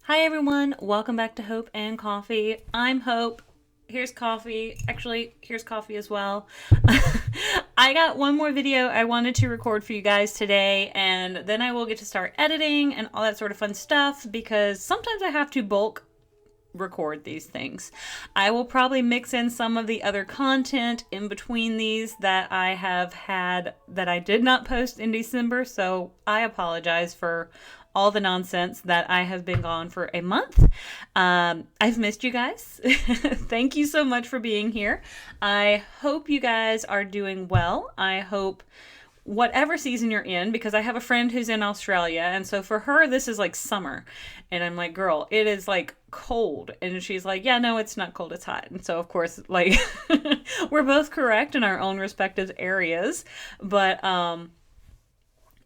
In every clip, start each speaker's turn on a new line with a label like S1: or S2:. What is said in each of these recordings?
S1: Hi everyone, welcome back to Hope and Coffee. I'm Hope. Here's coffee. Actually, here's coffee as well. I got one more video I wanted to record for you guys today, and then I will get to start editing and all that sort of fun stuff because sometimes I have to bulk record these things. I will probably mix in some of the other content in between these that I have had that I did not post in December, so I apologize for all the nonsense that I have been gone for a month. I've missed you guys. Thank you so much for being here. I hope you guys are doing well. I hope whatever season you're in, because I have a friend who's in Australia, and so for her this is like summer, and I'm like, girl, it is like cold, and she's like, yeah, no, it's not cold, it's hot. And so of course, like, we're both correct in our own respective areas, but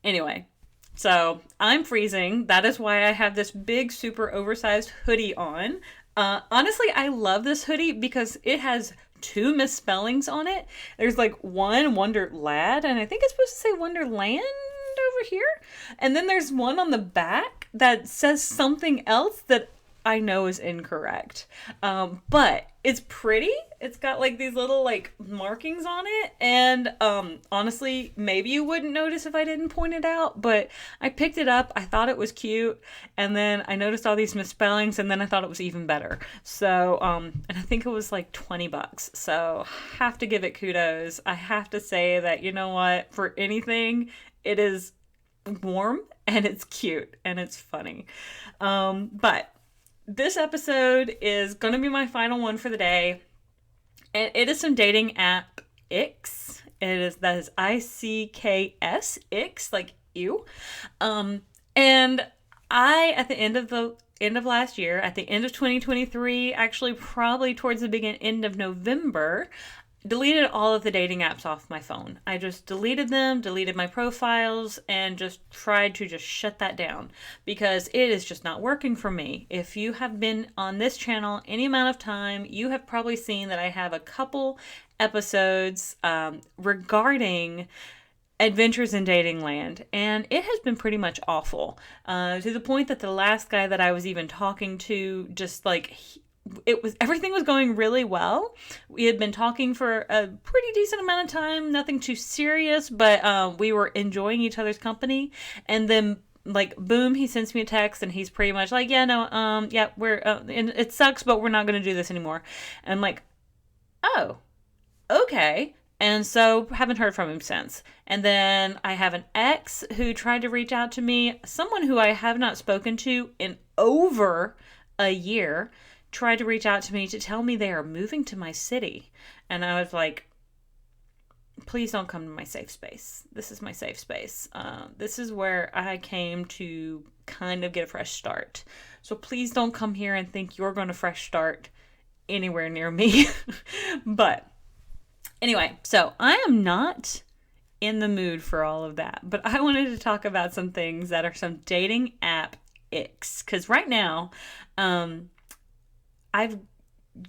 S1: anyway, so I'm freezing. That is why I have this big super oversized hoodie on. Honestly, I love this hoodie because it has two misspellings on it. There's like one Wonderlad, and I think it's supposed to say Wonderland over here. And then there's one on the back that says something else that I know is incorrect. But it's pretty. It's got like these little like markings on it. And honestly, maybe you wouldn't notice if I didn't point it out, but I picked it up. I thought it was cute. And then I noticed all these misspellings, and then I thought it was even better. So, and I think it was like $20. So have to give it kudos. I have to say that, you know what, for anything, it is warm and it's cute and it's funny. But this episode is going to be my final one for the day. And it is some dating app icks. That is ICKS, icks, like ew. And I, at the end of last year, at the end of 2023, actually probably towards the end of November, deleted all of the dating apps off my phone. I just deleted them, deleted my profiles, and just tried to just shut that down because it is just not working for me. If you have been on this channel any amount of time, you have probably seen that I have a couple episodes regarding adventures in dating land, and it has been pretty much awful, to the point that the last guy that I was even talking to, just like, everything was going really well. We had been talking for a pretty decent amount of time, nothing too serious, but we were enjoying each other's company. And then, like, boom, he sends me a text, and he's pretty much like, yeah, no, yeah, we're and it sucks, but we're not going to do this anymore. And I'm like, oh, okay. And so haven't heard from him since. And then I have an ex who tried to reach out to me, someone who I have not spoken to in over a year, tried to reach out to me to tell me they are moving to my city. And I was like, please don't come to my safe space. This is my safe space. This is where I came to kind of get a fresh start. So please don't come here and think you're going to fresh start anywhere near me. But anyway, so I am not in the mood for all of that. But I wanted to talk about some things that are some dating app icks. Because right now, I've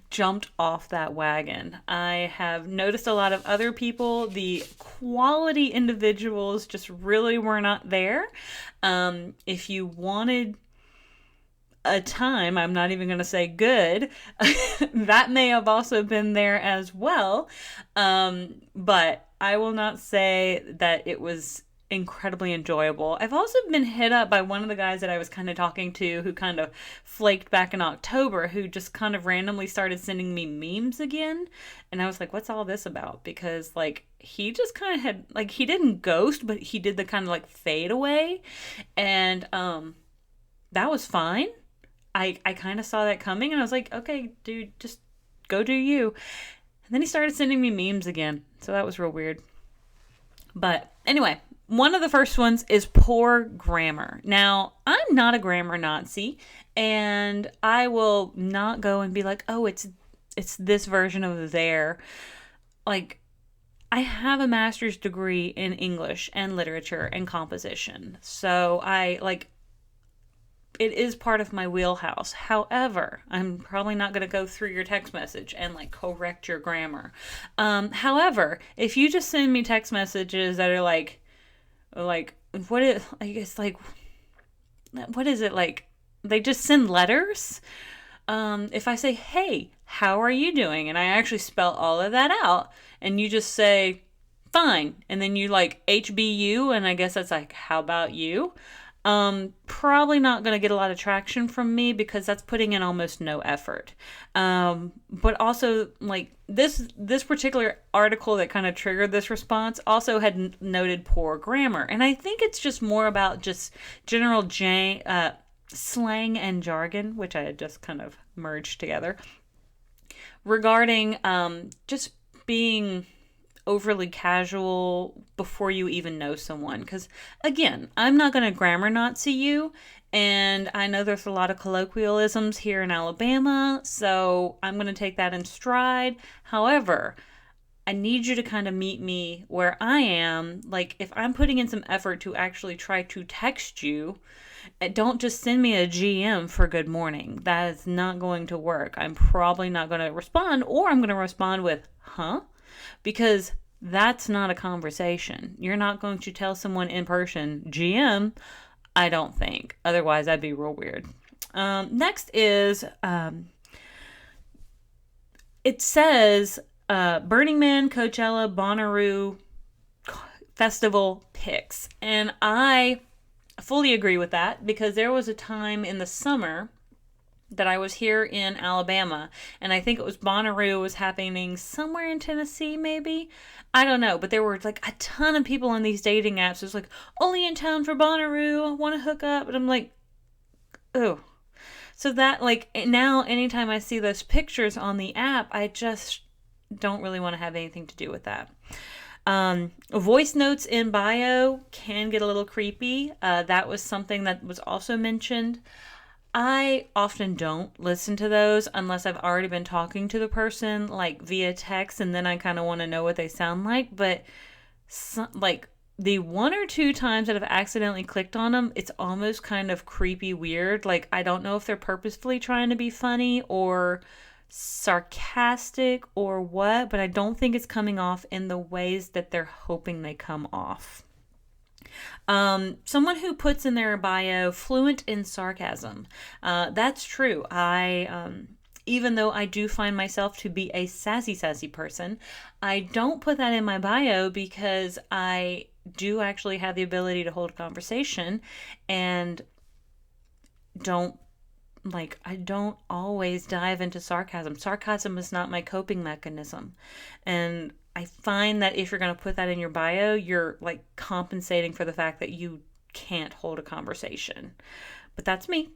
S1: jumped off that wagon. I have noticed a lot of other people, the quality individuals just really were not there. If you wanted a time, I'm not even going to say good, that may have also been there as well. But I will not say that it was incredibly enjoyable. I've also been hit up by one of the guys that I was kind of talking to, who kind of flaked back in October, who just kind of randomly started sending me memes again. And I was like, what's all this about? Because like, he just kind of had, like, he didn't ghost, but he did the kind of like fade away. And that was fine. I kind of saw that coming, and I was like, okay, dude, just go do you. And then he started sending me memes again. So that was real weird. But anyway, one of the first ones is poor grammar. Now, I'm not a grammar Nazi, and I will not go and be like, oh, it's this version of there. Like, I have a master's degree in English and literature and composition. So it is part of my wheelhouse. However, I'm probably not going to go through your text message and like correct your grammar. However, if you just send me text messages that are like, what is, I guess, like, what is it, like, they just send letters. If I say, hey, how are you doing? And I actually spell all of that out, and you just say, fine. And then you like HBU, and I guess that's like, how about you? Probably not going to get a lot of traction from me because that's putting in almost no effort. But also, like this particular article that kind of triggered this response also had noted poor grammar, and I think it's just more about just general slang and jargon, which I had just kind of merged together regarding just being overly casual before you even know someone. Because again, I'm not going to grammar Nazi you, and I know there's a lot of colloquialisms here in Alabama, so I'm going to take that in stride. However, I need you to kind of meet me where I am. Like, if I'm putting in some effort to actually try to text you, don't just send me a GM for good morning. That is not going to work. I'm probably not going to respond, or I'm going to respond with, huh? Because that's not a conversation. You're not going to tell someone in person, GM, I don't think. Otherwise, that'd be real weird. Next is, it says Burning Man, Coachella, Bonnaroo Festival pics. And I fully agree with that because there was a time in the summer that I was here in Alabama, and I think it was Bonnaroo was happening somewhere in Tennessee, maybe. I don't know, but there were like a ton of people on these dating apps. It was like, only in town for Bonnaroo, I want to hook up. And I'm like, oh. So that, like, now anytime I see those pictures on the app, I just don't really want to have anything to do with that. Voice notes in bio can get a little creepy. That was something that was also mentioned. I often don't listen to those unless I've already been talking to the person, like via text, and then I kind of want to know what they sound like. But like the one or two times that I've accidentally clicked on them, it's almost kind of creepy weird. Like, I don't know if they're purposefully trying to be funny or sarcastic or what, but I don't think it's coming off in the ways that they're hoping they come off. Someone who puts in their bio fluent in sarcasm. That's true. Even though I do find myself to be a sassy person, I don't put that in my bio because I do actually have the ability to hold a conversation and I don't always dive into sarcasm. Sarcasm is not my coping mechanism. And I find that if you're going to put that in your bio, you're like compensating for the fact that you can't hold a conversation. But that's me.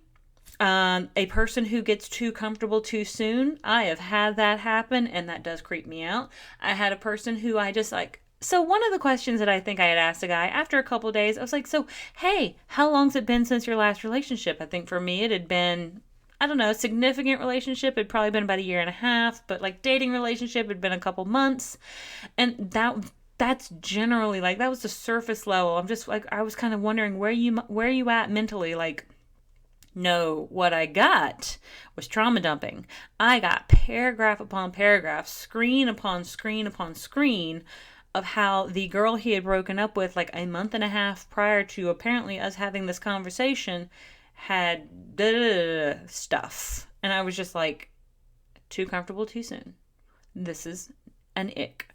S1: A person who gets too comfortable too soon. I have had that happen, and that does creep me out. I had a person who I just like. So one of the questions that I think I had asked a guy after a couple of days, I was like, so, hey, how long's it been since your last relationship? I think for me it had been, I don't know, significant relationship had probably been about a year and a half, but like dating relationship had been a couple months. And that's generally like, that was the surface level. I'm just like, I was kind of wondering where you at mentally. Like, no, what I got was trauma dumping. I got paragraph upon paragraph, screen upon screen upon screen of how the girl he had broken up with like a month and a half prior to apparently us having this conversation had stuff. And I was just like, too comfortable too soon. This is an ick.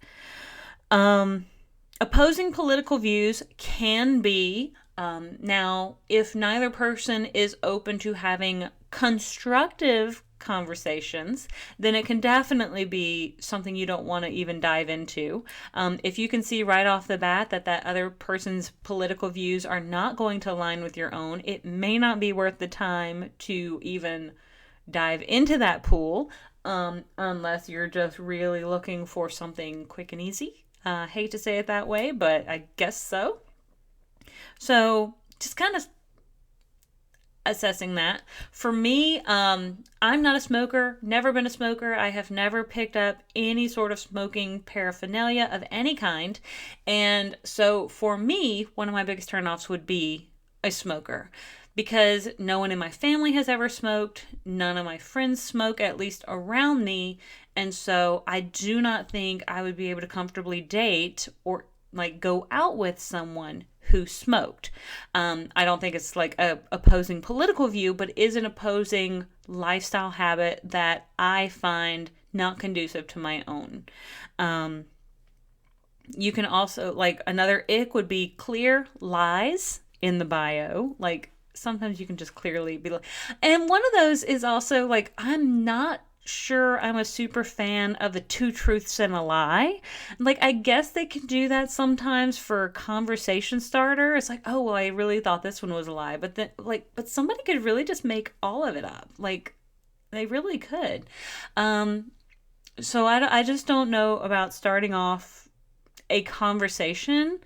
S1: Opposing political views can be, now, if neither person is open to having constructive conversations, then it can definitely be something you don't want to even dive into. If you can see right off the bat that other person's political views are not going to align with your own, it may not be worth the time to even dive into that pool, unless you're just really looking for something quick and easy. Hate to say it that way, but I guess so. So just kind of assessing that. For me, I'm not a smoker, never been a smoker. I have never picked up any sort of smoking paraphernalia of any kind. And so for me, one of my biggest turnoffs would be a smoker. Because no one in my family has ever smoked. None of my friends smoke, at least around me. And so I do not think I would be able to comfortably date or like go out with someone who smoked. I don't think it's like a opposing political view, but is an opposing lifestyle habit that I find not conducive to my own. You can also, like, another ick would be clear lies in the bio. Like, sometimes you can just clearly be like, and one of those is also like, I'm not sure I'm a super fan of the two truths and a lie. Like, I guess they can do that sometimes for conversation starter. It's like, oh, well, I really thought this one was a lie. But then, like, but somebody could really just make all of it up. Like, they really could. So I just don't know about starting off a conversation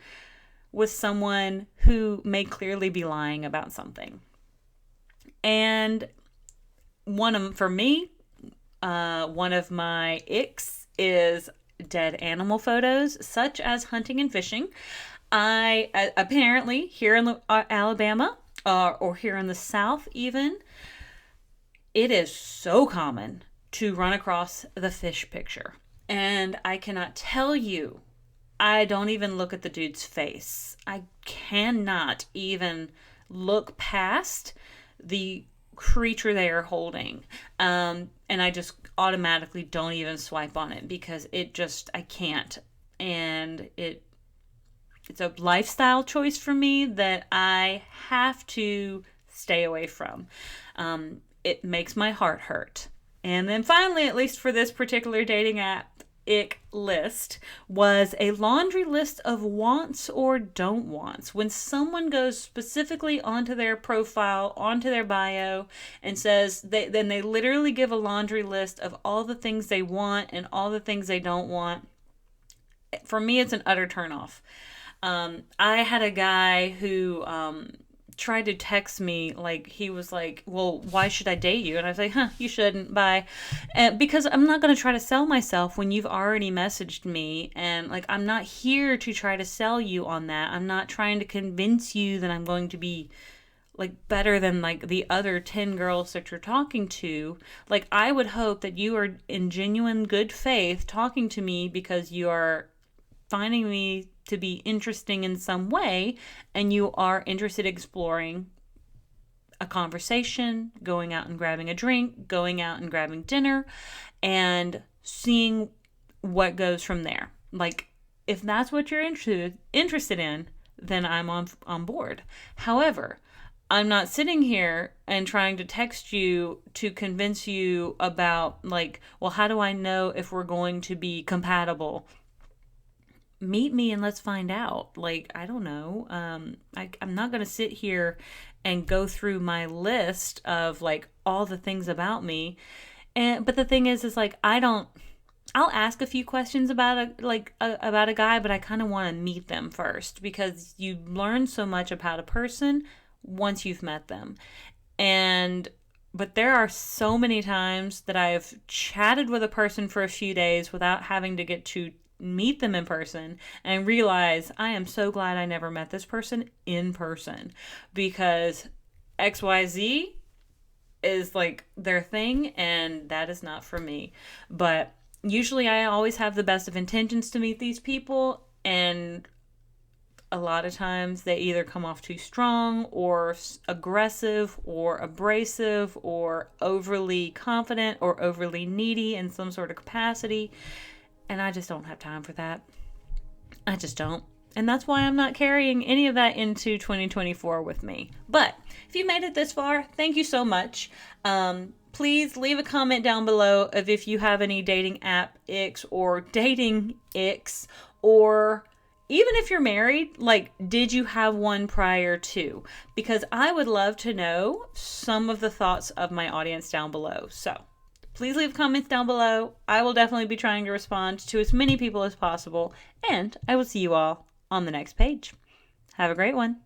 S1: with someone who may clearly be lying about something. And for me, one of my icks is dead animal photos, such as hunting and fishing. I apparently here in Alabama, or here in the South even, it is so common to run across the fish picture. And I cannot tell you, I don't even look at the dude's face. I cannot even look past the creature they are holding. And I just automatically don't even swipe on it because I can't. And it's a lifestyle choice for me that I have to stay away from. It makes my heart hurt. And then finally, at least for this particular dating app, ick list was a laundry list of wants or don't wants. When someone goes specifically onto their profile, onto their bio, and says, then they literally give a laundry list of all the things they want and all the things they don't want. For me, it's an utter turnoff. I had a guy who tried to text me, like, he was like, well, why should I date you? And I was like, you shouldn't, bye. Because I'm not going to try to sell myself when you've already messaged me, and like, I'm not here to try to sell you on that. I'm not trying to convince you that I'm going to be like better than like the other 10 girls that you're talking to. Like, I would hope that you are in genuine good faith talking to me because you are finding me to be interesting in some way, and you are interested in exploring a conversation, going out and grabbing a drink, going out and grabbing dinner, and seeing what goes from there. Like, if that's what you're interested in, then I'm on board. However, I'm not sitting here and trying to text you to convince you about, like, well, how do I know if we're going to be compatible? Meet me and let's find out. Like, I don't know. I'm not going to sit here and go through my list of like all the things about me. But the thing is like, I'll ask a few questions about a guy, but I kind of want to meet them first, because you learn so much about a person once you've met them. But there are so many times that I've chatted with a person for a few days without having to get to meet them in person and realize I am so glad I never met this person in person, because XYZ is like their thing and that is not for me. But usually I always have the best of intentions to meet these people, and a lot of times they either come off too strong or aggressive or abrasive or overly confident or overly needy in some sort of capacity. And I just don't have time for that. I just don't. And that's why I'm not carrying any of that into 2024 with me. But if you made it this far, thank you so much. Please leave a comment down below of if you have any dating app icks or dating icks, or even if you're married, like, did you have one prior to? Because I would love to know some of the thoughts of my audience down below. So please leave comments down below. I will definitely be trying to respond to as many people as possible. And I will see you all on the next page. Have a great one.